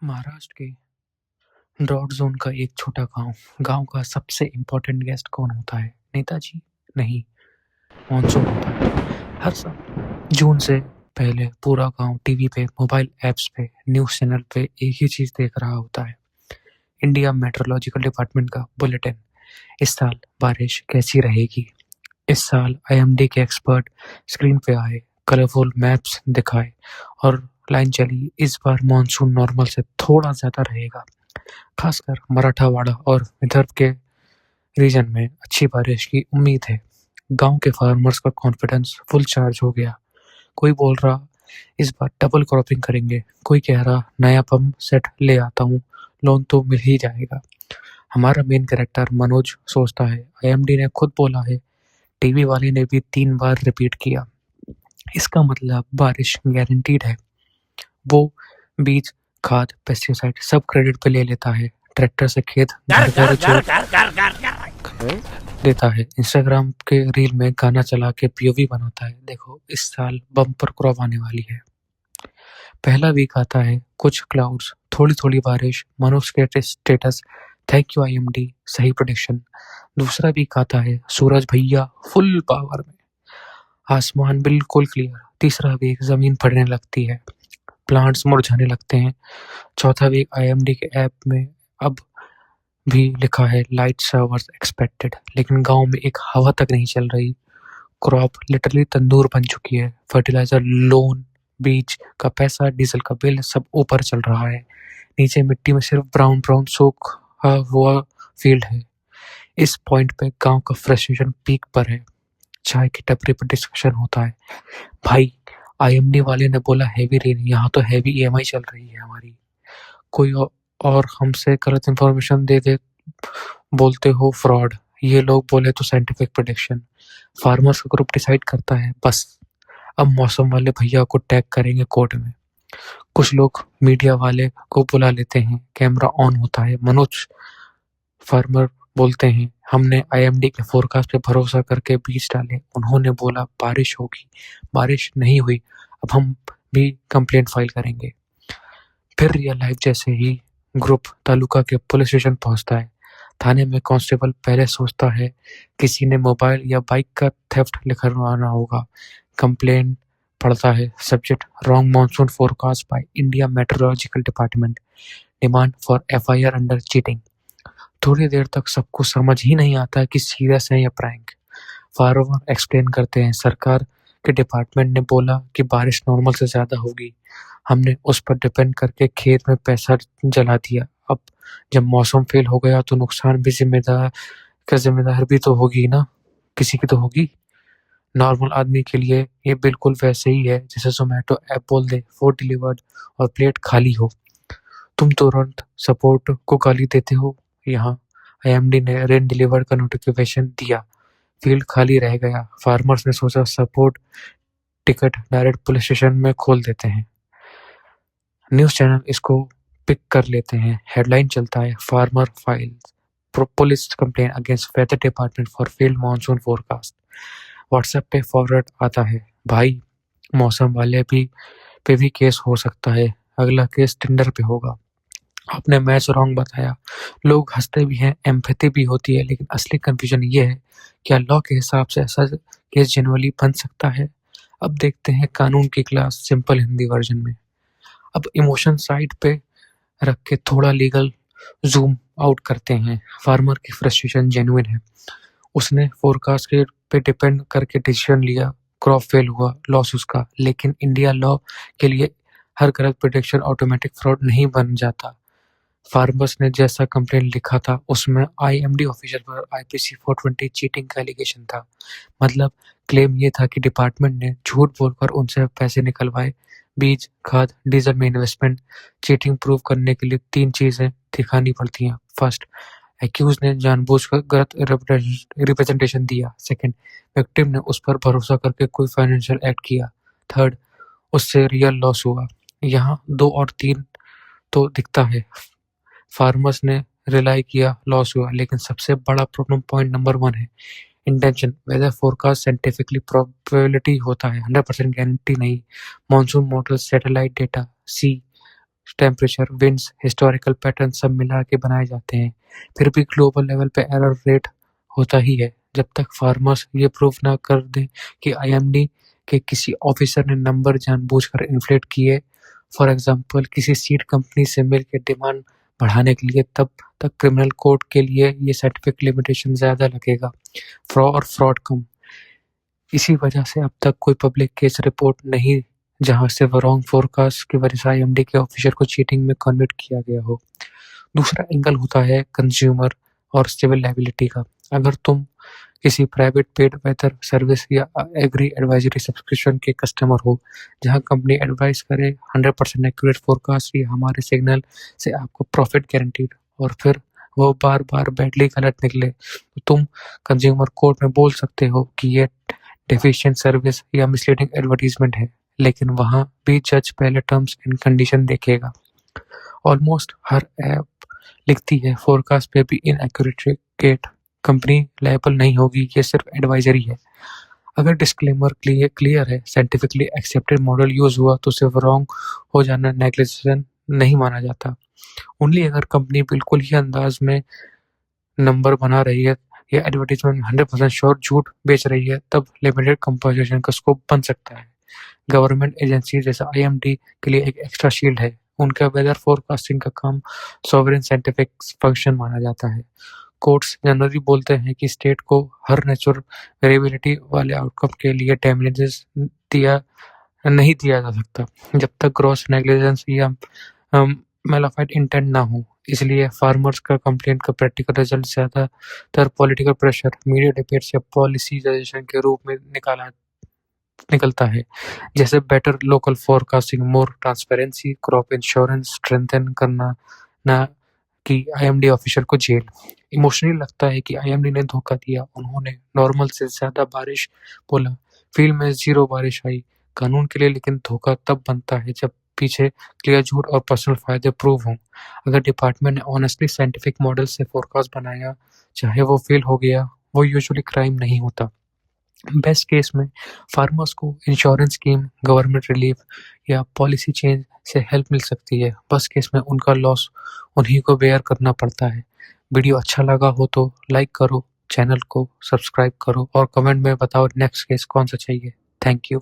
महाराष्ट्र के drought zone का एक छोटा गांव। गांव का सबसे इम्पोर्टेंट गेस्ट कौन होता है? नेताजी? नहीं, मानसून होता है। हर साल जून से पहले पूरा गांव टीवी पे, मोबाइल ऐप्स पे, न्यूज़ चैनल पे एक ही चीज देख रहा होता है, इंडिया मेट्रोलॉजिकल डिपार्टमेंट का बुलेटिन। इस साल बारिश कैसी रहेगी? इस साल आईएमडी के एक्सपर्ट स्क्रीन पे आए, कलरफुल मैप्स दिखाए और लाइन चली, इस बार मानसून नॉर्मल से थोड़ा ज्यादा रहेगा। खासकर मराठावाड़ा और विदर्भ के रीजन में अच्छी बारिश की उम्मीद है। गांव के फार्मर्स का कॉन्फिडेंस फुल चार्ज हो गया। कोई बोल रहा इस बार डबल क्रॉपिंग करेंगे, कोई कह रहा नया पंप सेट ले आता हूँ, लोन तो मिल ही जाएगा। हमारा मेन कैरेक्टर मनोज सोचता है आईएमडी ने खुद बोला है, टीवी वाले ने भी 3 बार रिपीट किया, इसका मतलब बारिश गारंटीड है। वो बीज, खाद, पेस्टिसाइड सब क्रेडिट पे ले लेता है। ट्रैक्टर से खेत देता है, इंस्टाग्राम के रील में गाना चला के पीओवी बनाता है, देखो इस साल बम्पर क्रॉप आने वाली है। पहला वीक आता है, कुछ क्लाउड्स, थोड़ी थोड़ी बारिश, मनोज के स्टेटस थैंक यू आईएमडी, सही प्रेडिक्शन। दूसरा वीक आता है, सूरज भैया फुल पावर में, आसमान बिल्कुल क्लियर। तीसरा वीक जमीन फटने लगती है, प्लांट्स मुरझाने लगते हैं। चौथा वीक आईएमडी के ऐप में अब भी लिखा है लाइट शावर्स एक्सपेक्टेड, लेकिन गांव में एक हवा तक नहीं चल रही। क्रॉप लिटरली तंदूर बन चुकी है। फर्टिलाइजर, लोन, बीज का पैसा, डीजल का बिल सब ऊपर चल रहा है। नीचे मिट्टी में सिर्फ ब्राउन ब्राउन सूखा हुआ फील्ड है। इस पॉइंट पे गांव का फ्रस्ट्रेशन पीक पर है। चाय की टपरी पर डिस्कशन होता है, भाई आईएमडी वाले ने बोला हैवी रेन, यहाँ तो हैवी ईएमआई चल रही है हमारी। कोई और हमसे गलत इंफॉर्मेशन दे दे, बोलते हो फ्रॉड। ये लोग बोले तो साइंटिफिक प्रेडिक्शन। फार्मर्स का ग्रुप डिसाइड करता है, बस अब मौसम वाले भैया को टैग करेंगे कोर्ट में। कुछ लोग मीडिया वाले को बुला लेते हैं, कैमरा ऑन होता है। मनोज फार्मर बोलते हैं, हमने आईएमडी के फोरकास्ट पे भरोसा करके बीज डाले, उन्होंने बोला बारिश होगी, बारिश नहीं हुई, अब हम भी कंप्लेंट फाइल करेंगे। फिर रियल लाइफ जैसे ही ग्रुप तालुका के पुलिस स्टेशन पहुंचता है। थाने में कांस्टेबल पहले सोचता है किसी ने मोबाइल या बाइक का थेफ्ट लिखवाना होगा। कंप्लेंट पढ़ता है, subject wrong monsoon forecast by India meteorological department, demand for FIR under cheating. थोड़ी देर तक सबको समझ ही नहीं आता कि सीरियस है या प्रैंक। फार्मर एक्सप्लेन करते हैं, सरकार के डिपार्टमेंट ने बोला कि बारिश नॉर्मल से ज्यादा होगी, हमने उस पर डिपेंड करके खेत में पैसा जला दिया। अब जब मौसम फेल हो गया तो नुकसान भी जिम्मेदार भी तो होगी ना, किसी की तो होगी। नॉर्मल आदमी के लिए ये बिल्कुल वैसे ही है जैसे जोमेटो ऐप बोल दे फूड डिलीवर्ड और प्लेट खाली हो, तुम तुरंत सपोर्ट को गाली देते हो। यहाँ आईएमडी ने रेन डिलीवर्ड का नोटिफिकेशन दिया, फील्ड खाली रह गया। फार्मर्स ने सोचा support ticket direct police station में खोल देते हैं। न्यूज़ चैनल इसको पिक कर लेते हैं। हेडलाइन चलता है, farmer files police complaint against weather department for failed monsoon forecast. WhatsApp पे फॉरवर्ड आता है, भाई मौसम वाले पे भी केस हो सकता है, अगला केस टेंडर पे होगा, आपने मैच रॉन्ग बताया। लोग हंसते भी हैं, एम्पैथी भी होती है, लेकिन असली कंफ्यूजन ये है, क्या लॉ के हिसाब से ऐसा केस जेन्युइनली बन सकता है? अब देखते हैं कानून की क्लास सिंपल हिंदी वर्जन में। अब इमोशन साइड पे रख के थोड़ा लीगल जूम आउट करते हैं। फार्मर की फ्रस्ट्रेशन जेन्युइन है, उसने फोरकास्ट के पे डिपेंड करके डिसीजन लिया, क्रॉप फेल हुआ, लॉस उसका। लेकिन इंडिया लॉ के लिए हर गलत प्रेडिक्शन ऑटोमेटिक फ्रॉड नहीं बन जाता। फार्मर्स ने जैसा कंप्लेंट लिखा था उसमें आईएमडी ऑफिशियल पर आईपीसी 420 चीटिंग का एलिगेशन था। मतलब क्लेम ये था कि डिपार्टमेंट ने झूठ बोलकर उनसे पैसे निकलवाए, बीज, खाद, डीजल में इन्वेस्टमेंट। चीटिंग प्रूव करने के लिए 3 चीजें दिखानी पड़ती हैं। फर्स्ट, एक्यूज ने जानबूझकर गलत रिप्रेजेंटेशन दिया। सेकंड, विक्टिम ने उस पर भरोसा करके कोई फाइनेंशियल एक्ट किया। थर्ड, उससे रियल लॉस हुआ। यहाँ 2 और 3 तो दिखता है, फार्मर्स ने रिलाई किया, लॉस हुआ। लेकिन सबसे बड़ा प्रॉब्लम पॉइंट नंबर 1 है, intention. Weather forecast scientifically probability होता है, 100% गारंटी नहीं। Monsoon model, satellite data, sea temperature, winds, historical pattern सब मिला के बनाए जाते हैं। फिर भी ग्लोबल लेवल पे एरर रेट होता ही है। जब तक फार्मर्स ये प्रूव ना कर दें कि आईएमडी के किसी ऑफिसर ने नंबर जानबूझकर इन्फ्लेट किए, फॉर एग्जांपल किसी सीड कंपनी से मिलकर डिमांड बढ़ाने के लिए, तब तक क्रिमिनल कोड के लिए ये साइंटिफिक लिमिटेशन ज़्यादा लगेगा और फ्रॉड कम। इसी वजह से अब तक कोई पब्लिक केस रिपोर्ट नहीं जहां से रॉन्ग फोरकास्ट की वजह से आईएमडी के ऑफिसर को चीटिंग में कन्विक्ट किया गया हो। दूसरा एंगल होता है कंज्यूमर और सिविल लायबिलिटी का। अगर तुम किसी प्राइवेट पेड वेदर सर्विस या एग्री एडवाइजरी सब्सक्रिप्शन के कस्टमर हो, जहां कंपनी एडवाइस करे 100% एक्यूरेट फोरकास्ट या हमारे सिग्नल से आपको प्रॉफिट गारंटीड, और फिर वो बार बार बैडली गलत निकले, तो तुम कंज्यूमर कोर्ट में बोल सकते हो कि ये डेफिशिएंट सर्विस या मिसलीडिंग एडवर्टीजमेंट है। लेकिन वहां भी जज पहले टर्म्स एंड कंडीशन देखेगा। ऑलमोस्ट हर ऐप लिखती है फोरकास्ट पे भी इनएक्यूरेट, कंपनी लायबल नहीं होगी, ये सिर्फ एडवाइजरी है। अगर डिस्क्लेमर क्लियर है, साइंटिफिकली एक्सेप्टेड मॉडल यूज हुआ, तो सिर्फ रॉन्ग हो जाना नेग्लिजेंस नहीं माना जाता। ओनली अगर कंपनी बिल्कुल ही अंदाज में नंबर बना रही है या एडवर्टीजमेंट 100% श्योर झूठ बेच रही है, तब लिमिटेड कंपोजिशन का स्कोप बन सकता है। गवर्नमेंट एजेंसी जैसा आईएमडी के लिए एक एक्स्ट्रा शील्ड है। उनका वेदर फोरकास्टिंग का काम सॉवरेन साइंटिफिक फंक्शन माना जाता है। कोर्ट्स जनरली बोलते हैं कि स्टेट को हर नेचुरल वेरिएबिलिटी वाले आउटकम के लिए डैमेजेस नहीं दिया जा सकता, जब तक ग्रॉस नेग्लिजेंस या मैलाफाइड इंटेंट ना हो। इसलिए फार्मर्स का कंप्लेंट का प्रैक्टिकल रिजल्ट ज्यादातर पॉलिटिकल प्रेशर, मीडिया डिबेट्स या पॉलिसी सजेशन के रूप में निकलता है, जैसे बेटर लोकल फोरकास्टिंग, मोर ट्रांसपेरेंसी, क्रॉप इंश्योरेंस स्ट्रेंथन करना, ना कि आईएमडी ऑफिसर को जेल। इमोशनली लगता है कि आईएमडी ने धोखा दिया। उन्होंने नॉर्मल से ज्यादा बारिश बोला, फील्ड में 0 बारिश आई कानून के लिए, लेकिन धोखा तब बनता है जब पीछे क्लियर झूठ और पर्सनल फायदे प्रूव हों। अगर डिपार्टमेंट ने ऑनेस्टली साइंटिफिक मॉडल से फोरकास्ट बनाया, चाहे वो फेल हो गया, वो यूजुअली क्राइम नहीं होता। बेस्ट केस में फार्मर्स को इंश्योरेंस स्कीम, गवर्नमेंट रिलीफ या पॉलिसी चेंज से हेल्प मिल सकती है। बस केस में उनका लॉस उन्हीं को बेयर करना पड़ता है। वीडियो अच्छा लगा हो तो लाइक करो, चैनल को सब्सक्राइब करो और कमेंट में बताओ नेक्स्ट केस कौन सा चाहिए। Thank you.